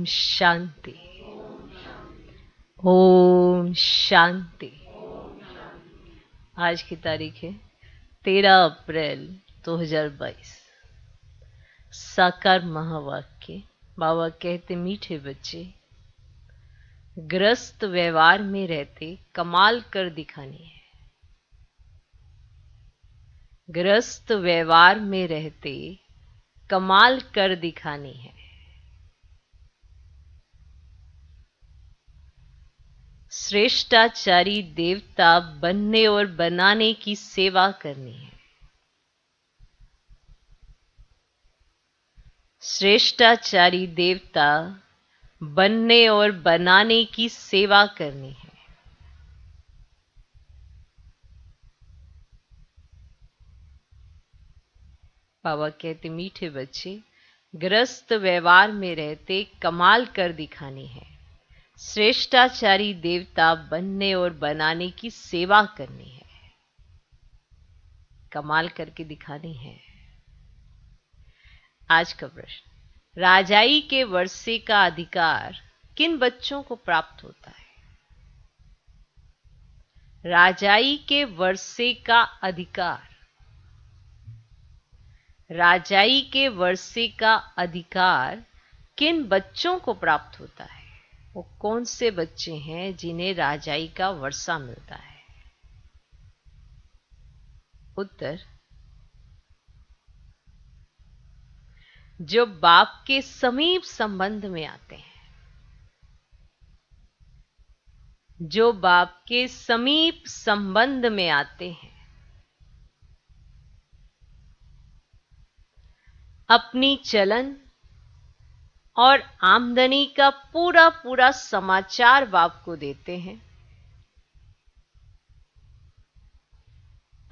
शांति। ओम शांति। आज की तारीख है 13 अप्रैल 2022। साकार महावाक्य। बाबा कहते, मीठे बच्चे, ग्रस्त व्यवहार में रहते कमाल कर दिखानी है। ग्रस्त व्यवहार में रहते कमाल कर दिखानी है। श्रेष्ठाचारी देवता बनने और बनाने की सेवा करनी है। श्रेष्ठाचारी देवता बनने और बनाने की सेवा करनी है। बाबा कहते, मीठे बच्चे, ग्रस्त व्यवहार में रहते कमाल कर दिखानी है। श्रेष्ठाचारी देवता बनने और बनाने की सेवा करनी है। कमाल करके दिखानी है। आज का प्रश्न, राजाई के वर्षे का अधिकार किन बच्चों को प्राप्त होता है? राजाई के वर्षे का अधिकार, राजाई के वर्षे का अधिकार किन बच्चों को प्राप्त होता है? वो कौन से बच्चे हैं जिन्हें राजाई का वर्षा मिलता है? उत्तर, जो बाप के समीप संबंध में आते हैं। जो बाप के समीप संबंध में आते हैं, अपनी चलन और आमदनी का पूरा पूरा समाचार बाप को देते हैं।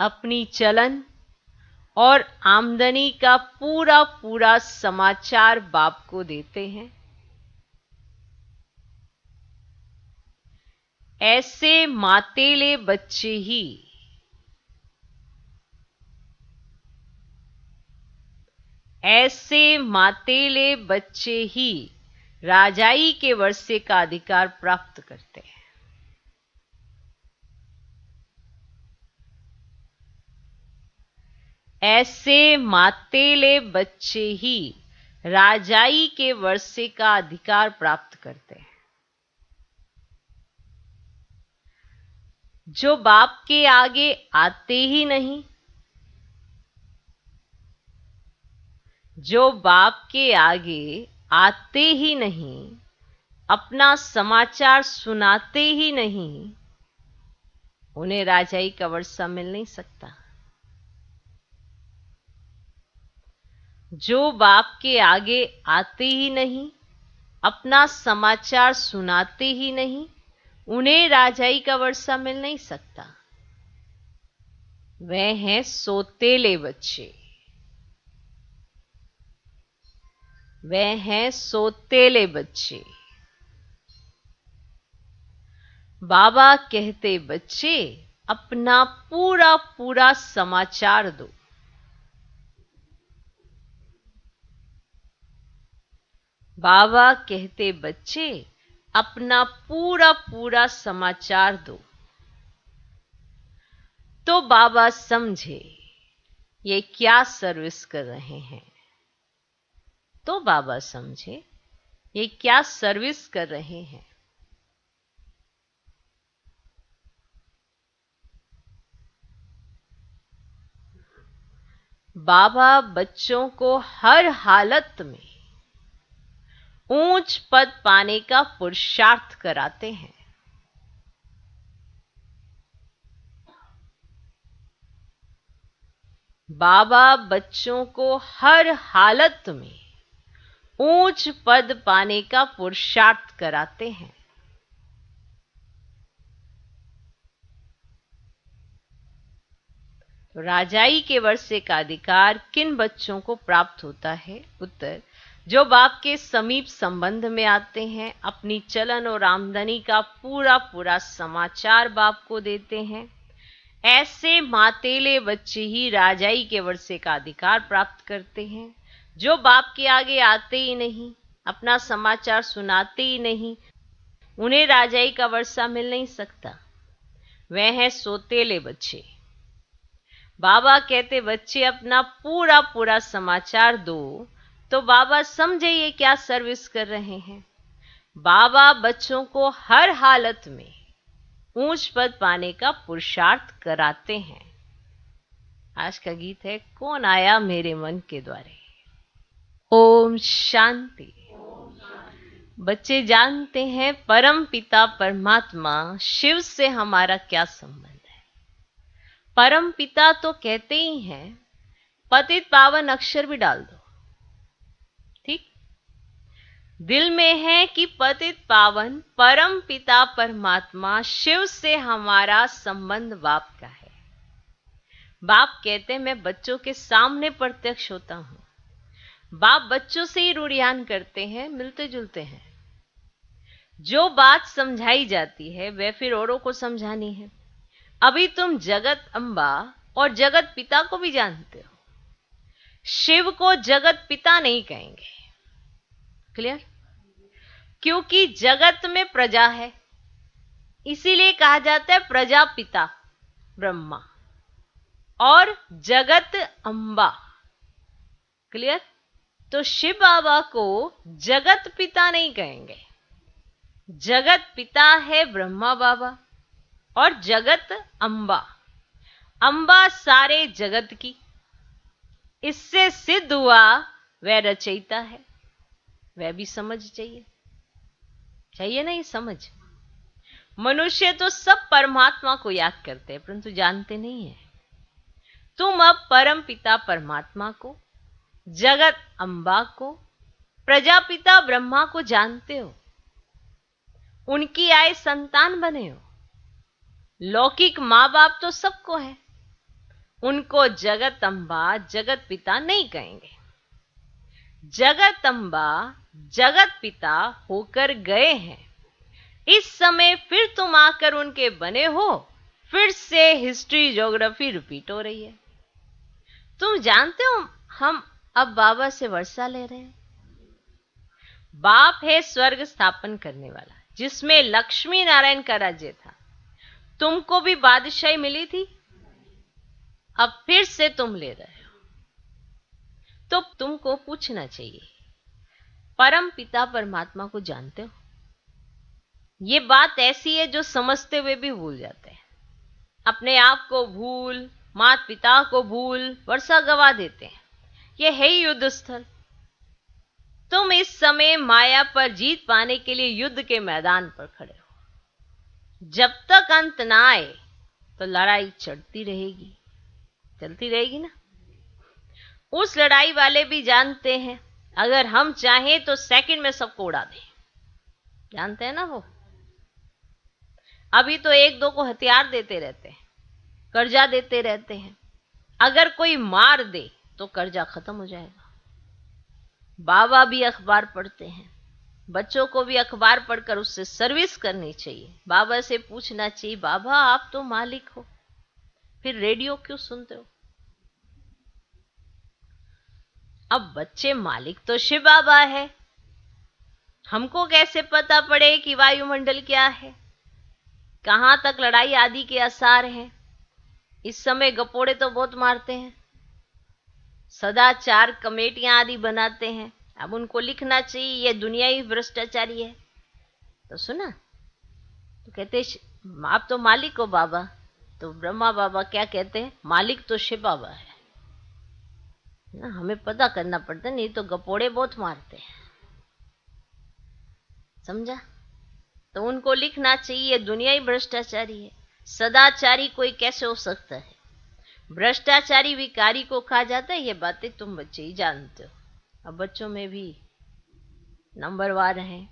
अपनी चलन और आमदनी का पूरा पूरा समाचार बाप को देते हैं। ऐसे मातेले बच्चे ही राजाई के वर्षे का अधिकार प्राप्त करते हैं। ऐसे मातेले बच्चे ही राजाई के वर्षे का अधिकार प्राप्त करते हैं। जो बाप के आगे आते ही नहीं, जो बाप के आगे आते ही नहीं, अपना समाचार सुनाते ही नहीं, उन्हें राजाई का वर्षा मिल नहीं सकता। जो बाप के आगे आते ही नहीं, अपना समाचार सुनाते ही नहीं, उन्हें राजाई का वर्षा मिल नहीं सकता। वह हैं सोतेले बच्चे। वह हैं सोतेले बच्चे। बाबा कहते, बच्चे, अपना पूरा पूरा समाचार दो। बाबा कहते, बच्चे, अपना पूरा पूरा समाचार दो। तो बाबा समझे ये क्या सर्विस कर रहे हैं। तो बाबा समझे ये क्या सर्विस कर रहे हैं। बाबा बच्चों को हर हालत में ऊंच पद पाने का पुरुषार्थ कराते हैं। बाबा बच्चों को हर हालत में ऊंच पद पाने का पुरुषार्थ कराते हैं। तो राजाई के वर्षे का अधिकार किन बच्चों को प्राप्त होता है? उत्तर, जो बाप के समीप संबंध में आते हैं, अपनी चलन और आमदनी का पूरा पूरा समाचार बाप को देते हैं। ऐसे मातेले बच्चे ही राजाई के वर्षे का अधिकार प्राप्त करते हैं। जो बाप के आगे आते ही नहीं, अपना समाचार सुनाते ही नहीं, उन्हें राजाई का वर्षा मिल नहीं सकता। वे हैं सोतेले बच्चे। बाबा कहते बच्चे अपना पूरा पूरा समाचार दो, तो बाबा समझे ये क्या सर्विस कर रहे हैं। बाबा बच्चों को हर हालत में ऊंच पद पाने का पुरुषार्थ कराते हैं। आज का गीत है कौन आया मेरे मन के द्वारे। ओम शांति। बच्चे जानते हैं परम पिता परमात्मा शिव से हमारा क्या संबंध है। परम पिता तो कहते ही हैं, पतित पावन अक्षर भी डाल दो, ठीक। दिल में है कि पतित पावन परम पिता परमात्मा शिव से हमारा संबंध बाप का है। बाप कहते हैं मैं बच्चों के सामने प्रत्यक्ष होता हूं। बाप बच्चों से ही रूढ़ियान करते हैं, मिलते जुलते हैं। जो बात समझाई जाती है वह फिर औरों को समझानी है। अभी तुम जगत अम्बा और जगत पिता को भी जानते हो। शिव को जगत पिता नहीं कहेंगे, क्लियर? क्योंकि जगत में प्रजा है, इसीलिए कहा जाता है प्रजापिता ब्रह्मा और जगत अम्बा, क्लियर? तो शिव बाबा को जगत पिता नहीं कहेंगे। जगत पिता है ब्रह्मा बाबा और जगत अम्बा। अम्बा सारे जगत की, इससे सिद्ध हुआ वह रचयिता है। वह भी समझ चाहिए ना, ये समझ। मनुष्य तो सब परमात्मा को याद करते हैं परंतु जानते नहीं है। तुम अब परम पिता परमात्मा को, जगत अम्बा को, प्रजापिता ब्रह्मा को जानते हो। उनकी आए संतान बने हो। लौकिक मां बाप तो सबको है, उनको जगत अम्बा जगत पिता नहीं कहेंगे। जगत अम्बा जगत पिता होकर गए हैं, इस समय फिर तुम आकर उनके बने हो। फिर से हिस्ट्री ज्योग्राफी रिपीट हो रही है। तुम जानते हो हम अब बाबा से वर्षा ले रहे हैं। बाप है स्वर्ग स्थापन करने वाला, जिसमें लक्ष्मी नारायण का राज्य था। तुमको भी बादशाही मिली थी, अब फिर से तुम ले रहे हो। तो तुमको पूछना चाहिए, परम पिता परमात्मा को जानते हो? ये बात ऐसी है जो समझते हुए भी भूल जाते हैं। अपने आप को भूल, माता पिता को भूल, वर्षा गवा देते हैं। यह है ही युद्ध स्थल। तुम इस समय माया पर जीत पाने के लिए युद्ध के मैदान पर खड़े हो। जब तक अंत ना आए तो लड़ाई चलती रहेगी ना। उस लड़ाई वाले भी जानते हैं, अगर हम चाहें तो सेकंड में सबको उड़ा दें। जानते हैं ना वो। अभी तो एक दो को हथियार देते रहते हैं, कर्जा देते रहते हैं। अगर कोई मार दे तो कर्जा खत्म हो जाएगा। बाबा भी अखबार पढ़ते हैं, बच्चों को भी अखबार पढ़कर उससे सर्विस करनी चाहिए। बाबा से पूछना चाहिए, बाबा आप तो मालिक हो, फिर रेडियो क्यों सुनते हो? अब बच्चे मालिक तो शिव बाबा है, हमको कैसे पता पड़े कि वायुमंडल क्या है, कहां तक लड़ाई आदि के आसार हैं? इस समय गपोड़े तो बहुत मारते हैं, सदाचार कमेटियां आदि बनाते हैं। अब उनको लिखना चाहिए ये दुनिया ही भ्रष्टाचारी है। तो सुना तो कहते आप तो मालिक हो बाबा। तो ब्रह्मा बाबा क्या कहते हैं, मालिक तो शिव बाबा है ना। हमें पता करना पड़ता, नहीं तो गपोड़े बहुत मारते हैं, समझा? तो उनको लिखना चाहिए दुनिया ही भ्रष्टाचारी है। सदाचारी कोई कैसे हो सकता है? भ्रष्टाचारी विकारी को कहा जाता है। ये बातें तुम बच्चे ही जानते हो। अब बच्चों में भी नंबरवार हैं।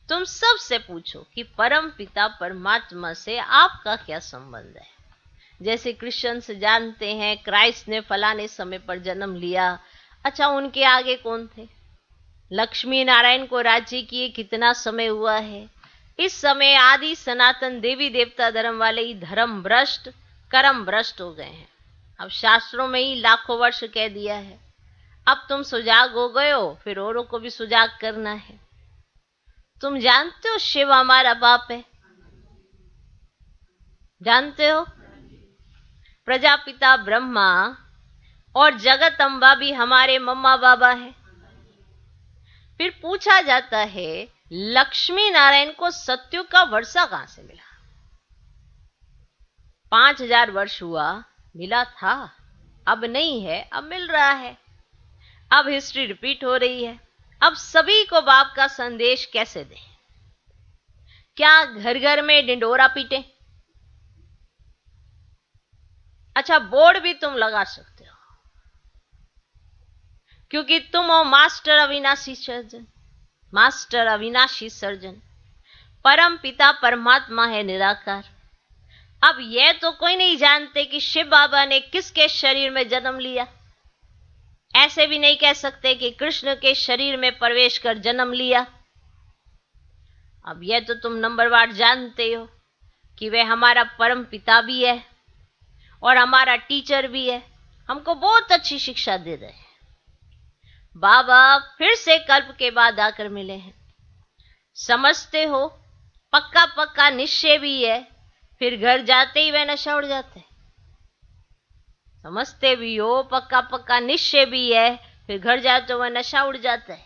तुम सबसे पूछो कि परम पिता परमात्मा से आपका क्या संबंध है। जैसे क्रिश्चियंस जानते हैं क्राइस्ट ने फलाने समय पर जन्म लिया। अच्छा, उनके आगे कौन थे? लक्ष्मी नारायण को राज्य किए कितना समय हुआ है? इस समय आदि सनातन देवी देवता धर्म वाले ही धर्म भ्रष्ट कर्म भ्रष्ट हो गए हैं। अब शास्त्रों में ही लाखों वर्ष कह दिया है। अब तुम सुजाग हो गए हो, फिर औरों को भी सुजाग करना है। तुम जानते हो शिव हमारा बाप है, जानते हो? प्रजापिता ब्रह्मा और जगत अम्बा भी हमारे मम्मा बाबा है। फिर पूछा जाता है लक्ष्मी नारायण को सत्युग का वर्षा कहां से मिला? 5000 वर्ष हुआ, मिला था, अब नहीं है, अब मिल रहा है। अब हिस्ट्री रिपीट हो रही है। अब सभी को बाप का संदेश कैसे दें? क्या घर घर में डिंडोरा पीटे? अच्छा, बोर्ड भी तुम लगा सकते हो, क्योंकि तुम हो मास्टर अविनाशी सर्जन, मास्टर अविनाशी सर्जन। परम पिता परमात्मा है निराकार। अब यह तो कोई नहीं जानते कि शिव बाबा ने किसके शरीर में जन्म लिया। ऐसे भी नहीं कह सकते कि कृष्ण के शरीर में प्रवेश कर जन्म लिया। अब यह तो तुम नंबरवार जानते हो कि वह हमारा परम पिता भी है और हमारा टीचर भी है, हमको बहुत अच्छी शिक्षा दे रहे हैं। बाबा फिर से कल्प के बाद आकर मिले हैं, समझते हो? पक्का पक्का निश्चय भी है, फिर घर जाते ही वह नशा उड़ जाता है। समझते भी हो, पक्का पक्का निश्चय भी है, फिर घर जाते वह नशा उड़ जाता है।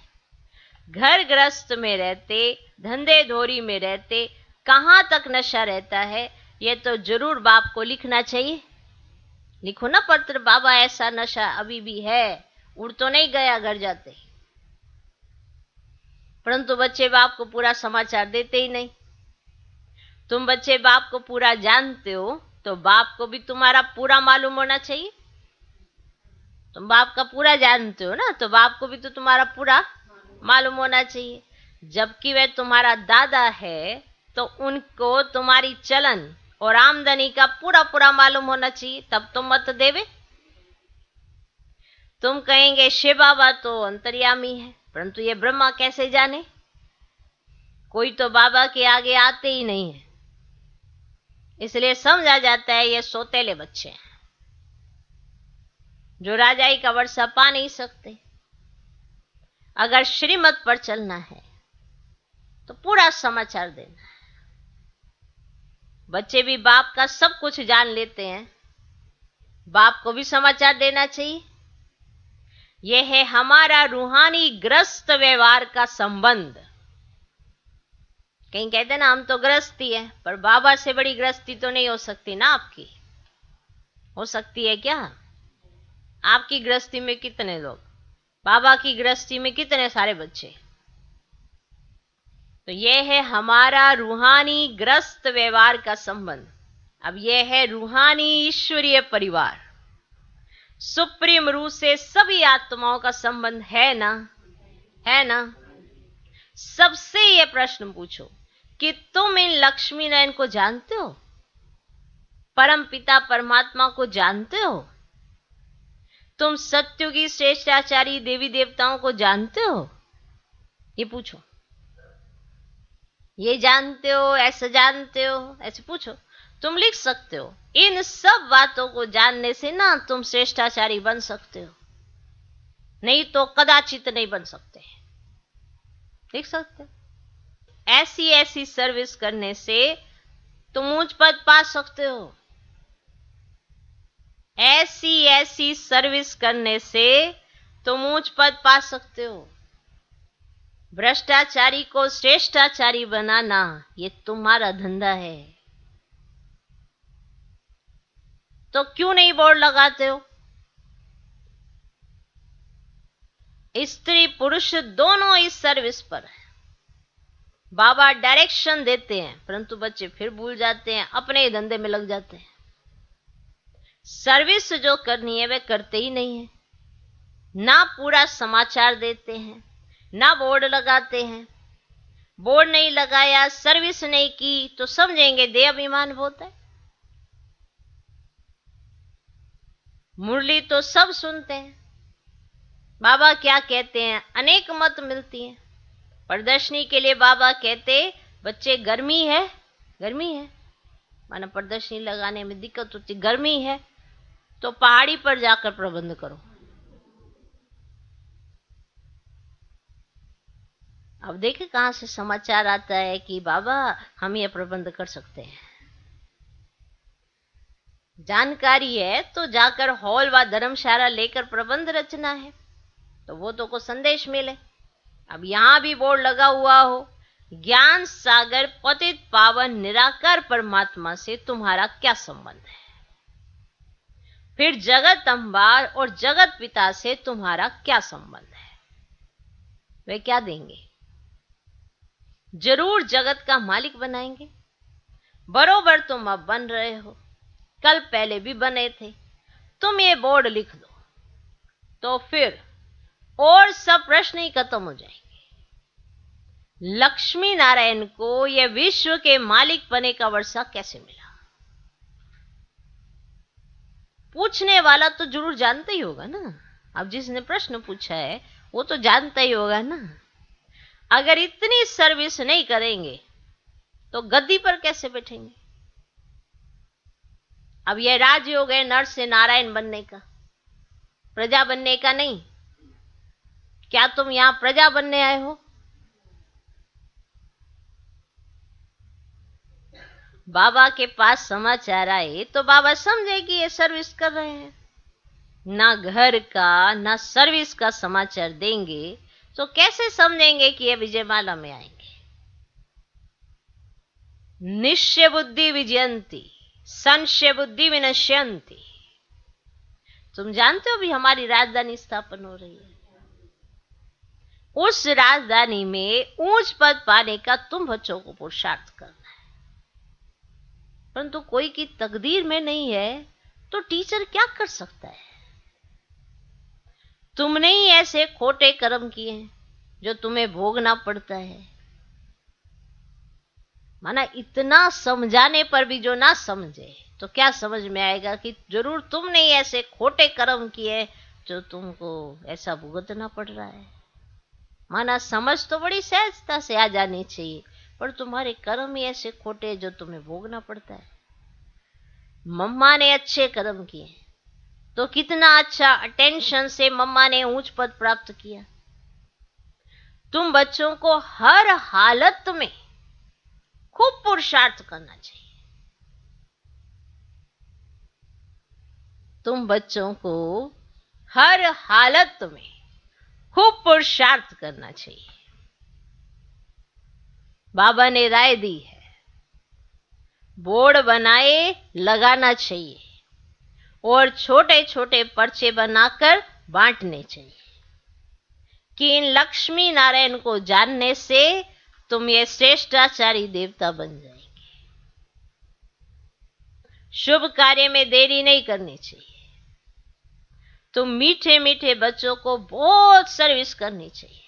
घर गृहस्थ में रहते, धंधे धोरी में रहते, कहां तक नशा रहता है, यह तो जरूर बाप को लिखना चाहिए। लिखो ना पत्र, बाबा ऐसा नशा अभी भी है, उड़ तो नहीं गया घर जाते। परंतु बच्चे बाप को पूरा समाचार देते ही नहीं। तुम बच्चे बाप को पूरा जानते हो, तो बाप को भी तुम्हारा पूरा मालूम होना चाहिए। तुम बाप का पूरा जानते हो ना, तो बाप को भी तो तुम्हारा पूरा मालूम होना चाहिए। जबकि वह तुम्हारा दादा है, तो उनको तुम्हारी चलन और आमदनी का पूरा पूरा मालूम होना चाहिए, तब तो मत देवे। तुम कहेंगे शिव बाबा तो अंतर्यामी है, परंतु ये ब्रह्मा कैसे जाने? कोई तो बाबा के आगे आते ही नहीं है, इसलिए समझा जाता है ये सोतेले बच्चे हैं जो राजाई का वर्षा पा नहीं सकते। अगर श्रीमत पर चलना है तो पूरा समाचार देना है। बच्चे भी बाप का सब कुछ जान लेते हैं, बाप को भी समाचार देना चाहिए। यह है हमारा रूहानी ग्रस्त व्यवहार का संबंध। कहीं कहते ना हम तो गृहस्थी है, पर बाबा से बड़ी गृहस्थी तो नहीं हो सकती ना आपकी। हो सकती है क्या? आपकी गृहस्थी में कितने लोग, बाबा की गृहस्थी में कितने सारे बच्चे। तो यह है हमारा रूहानी ग्रस्त व्यवहार का संबंध। अब यह है रूहानी ईश्वरीय परिवार। सुप्रीम रूह से सभी आत्माओं का संबंध है ना? है ना? सबसे यह प्रश्न पूछो कि तुम इन लक्ष्मी नारायण को जानते हो? परम पिता परमात्मा को जानते हो? तुम सत्युगी श्रेष्ठाचारी देवी देवताओं को जानते हो? ये पूछो। ये जानते हो, ऐसे जानते हो, ऐसे पूछो। तुम लिख सकते हो। इन सब बातों को जानने से ना तुम श्रेष्ठाचारी बन सकते हो, नहीं तो कदाचित नहीं बन सकते। लिख सकते हो। ऐसी ऐसी सर्विस करने से तुम ऊंच पद पा सकते हो। ऐसी ऐसी सर्विस करने से तुम ऊंच पद पा सकते हो। भ्रष्टाचारी को श्रेष्ठाचारी बनाना ये तुम्हारा धंधा है। तो क्यों नहीं बोर्ड लगाते हो? स्त्री पुरुष दोनों इस सर्विस पर है। बाबा डायरेक्शन देते हैं, परंतु बच्चे फिर भूल जाते हैं, अपने ही धंधे में लग जाते हैं। सर्विस जो करनी है वे करते ही नहीं है। ना पूरा समाचार देते हैं, ना बोर्ड लगाते हैं। बोर्ड नहीं लगाया, सर्विस नहीं की, तो समझेंगे देह अभिमान बहुत है। मुरली तो सब सुनते हैं, बाबा क्या कहते हैं, अनेक मत मिलती हैं। प्रदर्शनी के लिए बाबा कहते बच्चे गर्मी है, गर्मी है, माना प्रदर्शनी लगाने में दिक्कत होती, गर्मी है तो पहाड़ी पर जाकर प्रबंध करो। अब देखे कहां से समाचार आता है कि बाबा हम ये प्रबंध कर सकते हैं। जानकारी है तो जाकर हॉल व धर्मशाला लेकर प्रबंध रचना है, तो वो तो को संदेश मिले। अब यहां भी बोर्ड लगा हुआ हो, ज्ञान सागर पतित पावन निराकार परमात्मा से तुम्हारा क्या संबंध है। फिर जगत अम्बा और जगत पिता से तुम्हारा क्या संबंध है। वे क्या देंगे? जरूर जगत का मालिक बनाएंगे। बरोबर तुम अब बन रहे हो, कल पहले भी बने थे। तुम ये बोर्ड लिख दो तो फिर और सब प्रश्न ही खत्म हो जाएंगे। लक्ष्मी नारायण को यह विश्व के मालिक बने का वर्षा कैसे मिला? पूछने वाला तो जरूर जानता ही होगा ना। अब जिसने प्रश्न पूछा है वो तो जानता ही होगा ना। अगर इतनी सर्विस नहीं करेंगे तो गद्दी पर कैसे बैठेंगे? अब यह राजयोग है नर से नारायण बनने का, प्रजा बनने का नहीं। क्या तुम यहां प्रजा बनने आए हो? बाबा के पास समाचार आए तो बाबा समझे कि ये सर्विस कर रहे हैं। ना घर का ना सर्विस का समाचार देंगे तो कैसे समझेंगे कि ये विजयमाला में आएंगे। निश्चय बुद्धि विजयंती संशय बुद्धि विनश्यंती। तुम जानते हो भी हमारी राजधानी स्थापन हो रही है। उस राजधानी में ऊंच पद पाने का तुम बच्चों को पुरुषार्थ करना है, परंतु कोई की तकदीर में नहीं है तो टीचर क्या कर सकता है। तुमने ही ऐसे खोटे कर्म किए हैं जो तुम्हें भोगना पड़ता है। माना इतना समझाने पर भी जो ना समझे तो क्या समझ में आएगा कि जरूर तुमने ही ऐसे खोटे कर्म किए जो तुमको ऐसा भुगतना पड़ रहा है। माना समझ तो बड़ी सहजता से आ जानी चाहिए, पर तुम्हारे कर्म ही ऐसे खोटे जो तुम्हें भोगना पड़ता है। मम्मा ने अच्छे कर्म किए तो कितना अच्छा अटेंशन से मम्मा ने ऊंच पद प्राप्त किया। तुम बच्चों को हर हालत में खूब पुरुषार्थ करना चाहिए। तुम बच्चों को हर हालत में खूब पुरुषार्थ करना चाहिए। बाबा ने राय दी है, बोर्ड बनाए लगाना चाहिए और छोटे छोटे पर्चे बनाकर बांटने चाहिए कि इन लक्ष्मी नारायण को जानने से तुम ये श्रेष्ठाचारी देवता बन जाएंगे। शुभ कार्य में देरी नहीं करनी चाहिए। तुम मीठे मीठे बच्चों को बहुत सर्विस करनी चाहिए।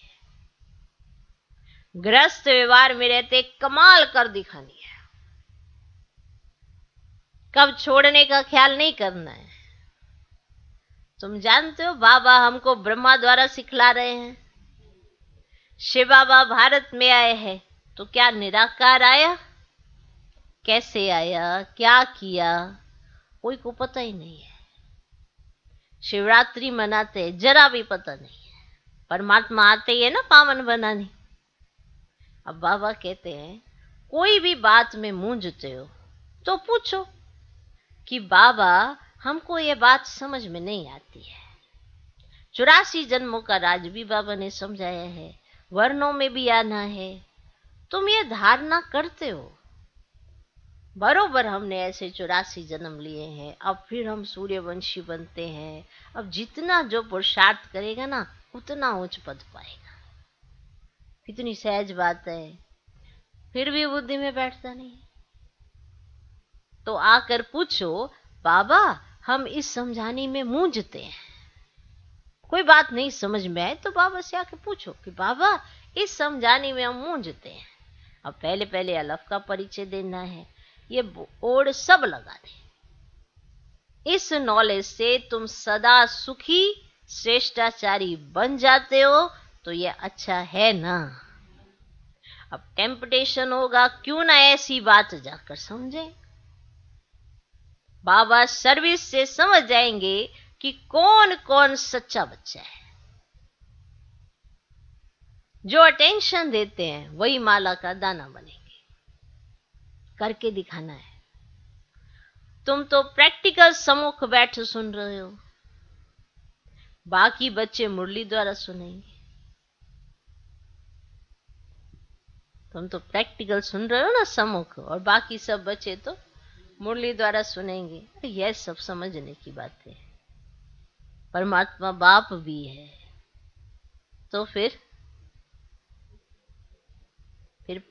ग्रस्त व्यवहार में रहते कमाल कर दिखानी है। कब छोड़ने का ख्याल नहीं करना है। तुम जानते हो बाबा हमको ब्रह्मा द्वारा सिखला रहे हैं। शिव बाबा भारत में आए हैं तो क्या निराकार आया? कैसे आया, क्या किया, कोई को पता ही नहीं है। शिवरात्रि मनाते जरा भी पता नहीं है। परमात्मा आते ही है ना पावन बनाने। अब बाबा कहते हैं कोई भी बात में मूंझते हो तो पूछो कि बाबा हमको ये बात समझ में नहीं आती है। 84 जन्मों का राज भी बाबा ने समझाया है, वर्णों में भी आना है। तुम ये धारणा करते हो बरोबर हमने ऐसे 84 जन्म लिए हैं, अब फिर हम सूर्यवंशी बनते हैं। अब जितना जो पुरुषार्थ करेगा ना उतना उच्च पद पाएगा। कितनी सहज बात है, फिर भी बुद्धि में बैठता नहीं। तो आकर पूछो बाबा हम इस समझाने में मूंझते हैं। कोई बात नहीं समझ में आए तो बाबा से आके पूछो कि बाबा इस समझाने में हम मूंझते हैं। अब पहले पहले अलफ का परिचय देना है, ये बोर्ड सब लगा दे। इस नॉलेज से तुम सदा सुखी श्रेष्ठाचारी बन जाते हो तो ये अच्छा है ना। अब टेम्पटेशन होगा क्यों ना ऐसी बात जाकर समझे। बाबा सर्विस से समझ जाएंगे कि कौन कौन सच्चा बच्चा है। जो अटेंशन देते हैं वही माला का दाना बनेंगे। करके दिखाना है। तुम तो प्रैक्टिकल सम्मुख बैठ सुन रहे हो, बाकी बच्चे मुरली द्वारा सुनेंगे। तुम तो प्रैक्टिकल सुन रहे हो ना सम्मुख, और बाकी सब बच्चे तो मुरली द्वारा सुनेंगे। यह सब समझने की बातें हैं। परमात्मा बाप भी है, तो फिर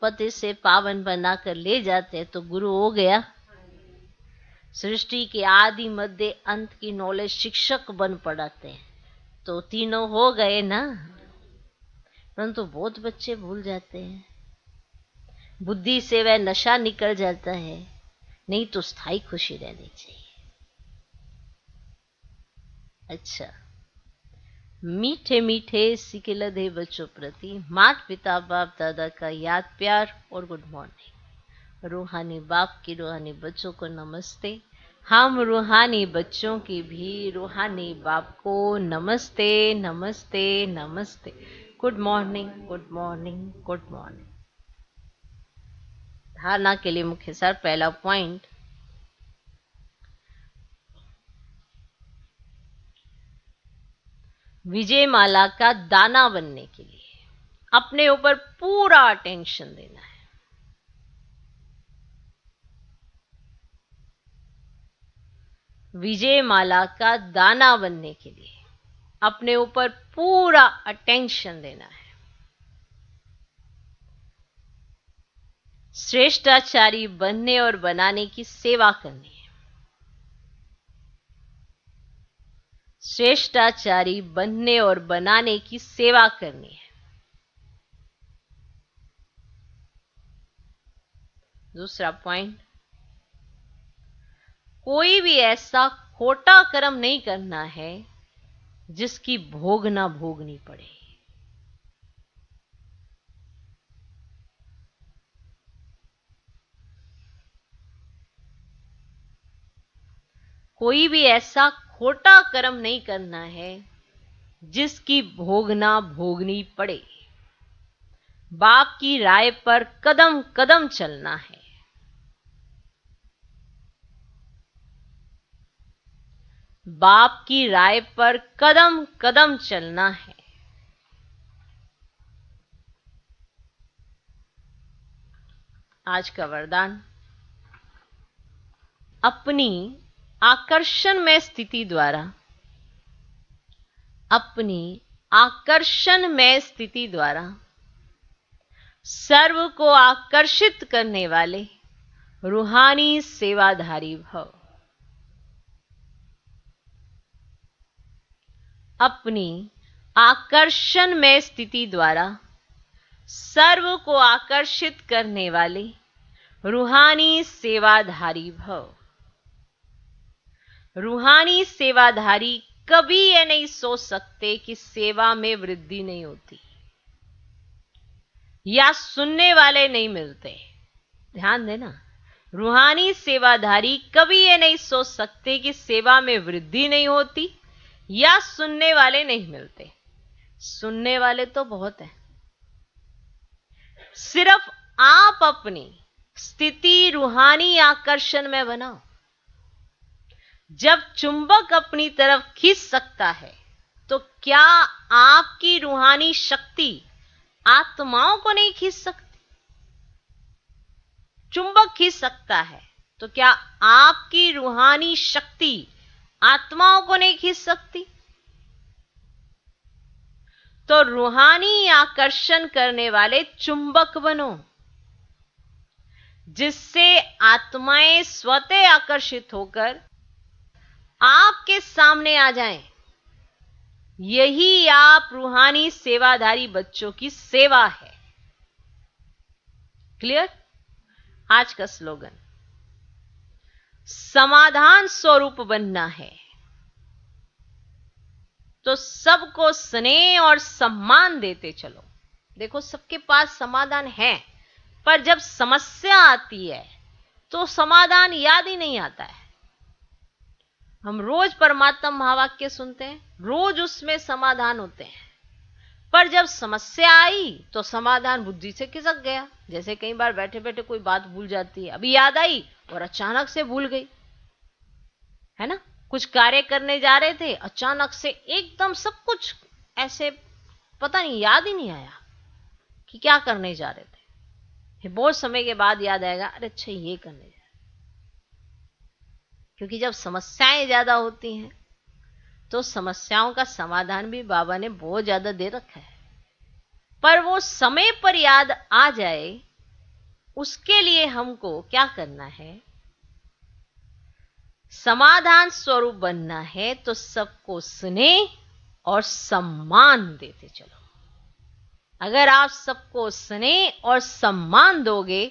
पति से पावन बनाकर ले जाते हैं तो गुरु हो गया। सृष्टि के आदि मध्य अंत की नॉलेज शिक्षक बन पड़ाते हैं, तो तीनों हो गए ना। परंतु बहुत बच्चे भूल जाते हैं, बुद्धि से वह नशा निकल जाता है। नहीं तो स्थायी खुशी रहनी चाहिए। अच्छा, मीठे मीठे सिकिलधे बच्चों प्रति माता पिता बाप दादा का याद प्यार और गुड मॉर्निंग। रूहानी बाप की रूहानी बच्चों को नमस्ते। हम रूहानी बच्चों की भी रूहानी बाप को नमस्ते नमस्ते नमस्ते। Good morning good morning good morning. धारणा के लिए मुख्य सार। पहला पॉइंट, विजय माला का दाना बनने के लिए अपने ऊपर पूरा अटेंशन देना है। विजय माला का दाना बनने के लिए अपने ऊपर पूरा अटेंशन देना है। श्रेष्ठाचारी बनने और बनाने की सेवा करनी है। श्रेष्ठाचारी बनने और बनाने की सेवा करनी है। दूसरा पॉइंट, कोई भी ऐसा खोटा कर्म नहीं करना है जिसकी भोग ना भोगनी पड़े। कोई भी ऐसा खोटा कर्म नहीं करना है जिसकी भोग ना भोगनी पड़े। बाप की राय पर कदम कदम चलना है। बाप की राय पर कदम कदम चलना है। आज का वरदान, अपनी आकर्षण में स्थिति द्वारा, अपनी आकर्षण में स्थिति द्वारा सर्व को आकर्षित करने वाले रूहानी सेवाधारी भव। अपनी आकर्षण में स्थिति द्वारा सर्व को आकर्षित करने वाले रूहानी सेवाधारी भव। रूहानी सेवाधारी कभी ये नहीं सोच सकते कि सेवा में वृद्धि नहीं होती या सुनने वाले नहीं मिलते। ध्यान देना, रूहानी सेवाधारी कभी ये नहीं सोच सकते कि सेवा में वृद्धि नहीं होती या सुनने वाले नहीं मिलते। सुनने वाले तो बहुत हैं। सिर्फ आप अपनी स्थिति रूहानी आकर्षण में बनाओ। जब चुंबक अपनी तरफ खींच सकता है तो क्या आपकी रूहानी शक्ति आत्माओं को नहीं खींच सकती? चुंबक खींच सकता है तो क्या आपकी रूहानी शक्ति आत्माओं को नहीं खींच सकती? तो रूहानी आकर्षण करने वाले चुंबक बनो, जिससे आत्माएं स्वतः आकर्षित होकर आपके सामने आ जाएं। यही आप रूहानी सेवाधारी बच्चों की सेवा है। क्लियर? आज का स्लोगन, समाधान स्वरूप बनना है तो सबको स्नेह और सम्मान देते चलो। देखो, सबके पास समाधान है, पर जब समस्या आती है तो समाधान याद ही नहीं आता है। हम रोज परमात्मा महावाक्य सुनते हैं, रोज उसमें समाधान होते हैं, पर जब समस्या आई तो समाधान बुद्धि से खिसक गया। जैसे कई बार बैठे बैठे कोई बात भूल जाती है, अभी याद आई और अचानक से भूल गई, है ना। कुछ कार्य करने जा रहे थे, अचानक से एकदम सब कुछ ऐसे पता नहीं, याद ही नहीं आया कि क्या करने जा रहे थे। फिर बहुत समय के बाद याद आएगा, अरे अच्छा ये करने जा रहे। क्योंकि जब समस्याएं ज्यादा होती हैं तो समस्याओं का समाधान भी बाबा ने बहुत ज्यादा दे रखा है, पर वो समय पर याद आ जाए उसके लिए हमको क्या करना है, समाधान स्वरूप बनना है। तो सबको स्नेह और सम्मान देते चलो। अगर आप सबको स्नेह और सम्मान दोगे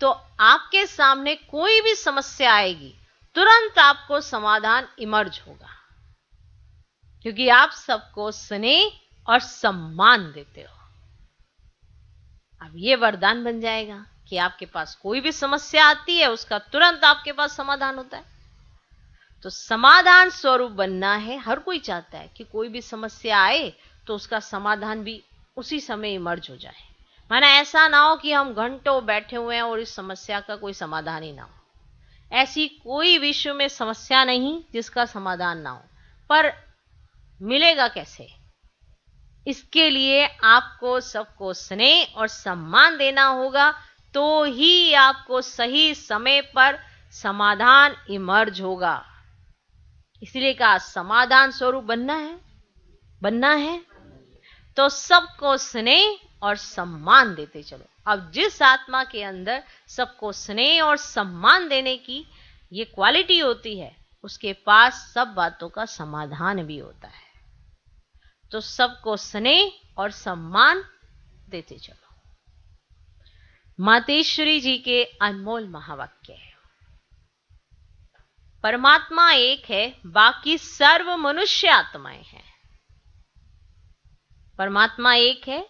तो आपके सामने कोई भी समस्या आएगी, तुरंत आपको समाधान इमर्ज होगा, क्योंकि आप सबको स्नेह और सम्मान देते हो। अब ये वरदान बन जाएगा कि आपके पास कोई भी समस्या आती है, उसका तुरंत आपके पास समाधान होता है। तो समाधान स्वरूप बनना है। हर कोई चाहता है कि कोई भी समस्या आए तो उसका समाधान भी उसी समय इमर्ज हो जाए। माना ऐसा ना हो कि हम घंटों बैठे हुए हैं और इस समस्या का कोई समाधान ही ना हो। ऐसी कोई विश्व में समस्या नहीं जिसका समाधान ना हो, पर मिलेगा कैसे? इसके लिए आपको सबको स्नेह और सम्मान देना होगा, तो ही आपको सही समय पर समाधान इमर्ज होगा। इसलिए कहा समाधान स्वरूप बनना है तो सबको स्नेह और सम्मान देते चलो। अब जिस आत्मा के अंदर सबको स्नेह और सम्मान देने की ये क्वालिटी होती है, उसके पास सब बातों का समाधान भी होता है। तो सबको स्नेह और सम्मान देते चलो। मातेश्वरी जी के अनमोल महावाक्य है, परमात्मा एक है, बाकी सर्व मनुष्य आत्माएं हैं। परमात्मा एक है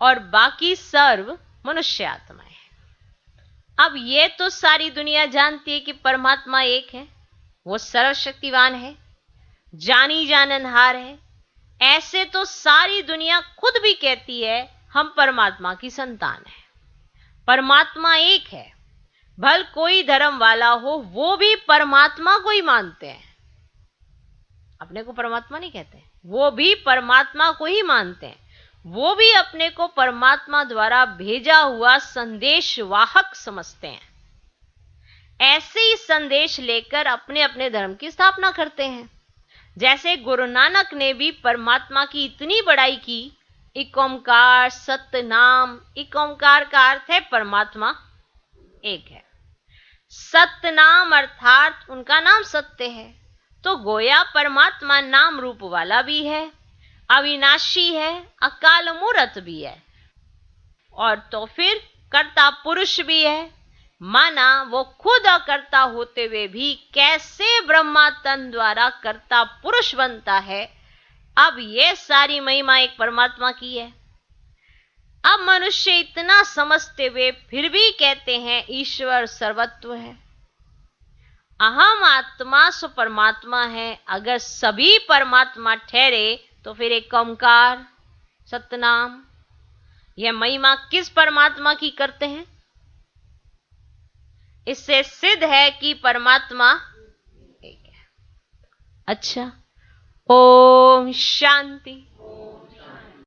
और बाकी सर्व मनुष्य आत्माएं हैं। अब ये तो सारी दुनिया जानती है कि परमात्मा एक है, वो सर्वशक्तिवान है, जानी जाननहार है। ऐसे तो सारी दुनिया खुद भी कहती है हम परमात्मा की संतान हैं। परमात्मा एक है, भल कोई धर्म वाला हो वो भी परमात्मा को ही मानते हैं। अपने को परमात्मा नहीं कहते, वो भी परमात्मा को ही मानते हैं। वो भी अपने को परमात्मा द्वारा भेजा हुआ संदेश वाहक समझते हैं। ऐसे ही संदेश लेकर अपने अपने धर्म की स्थापना करते हैं। जैसे गुरु नानक ने भी परमात्मा की इतनी बड़ाई की, एक ओंकार सत्य नाम। एक ओंकार का अर्थ है परमात्मा एक है, सत्य नाम अर्थात उनका नाम सत्य है। तो गोया परमात्मा नाम रूप वाला भी है, अविनाशी है, अकाल मूर्त भी है, और तो फिर कर्ता पुरुष भी है। माना वो खुद अकर्ता होते हुए भी कैसे ब्रह्मा तन द्वारा कर्ता पुरुष बनता है। अब ये सारी महिमा एक परमात्मा की है। अब मनुष्य इतना समझते हुए फिर भी कहते हैं ईश्वर सर्वत्व है, अहम आत्मा सो परमात्मा है। अगर सभी परमात्मा ठहरे तो फिर एक ओंकार सतनाम, यह महिमा किस परमात्मा की करते हैं? इससे सिद्ध है कि परमात्मा एक है। अच्छा, ओम शांति।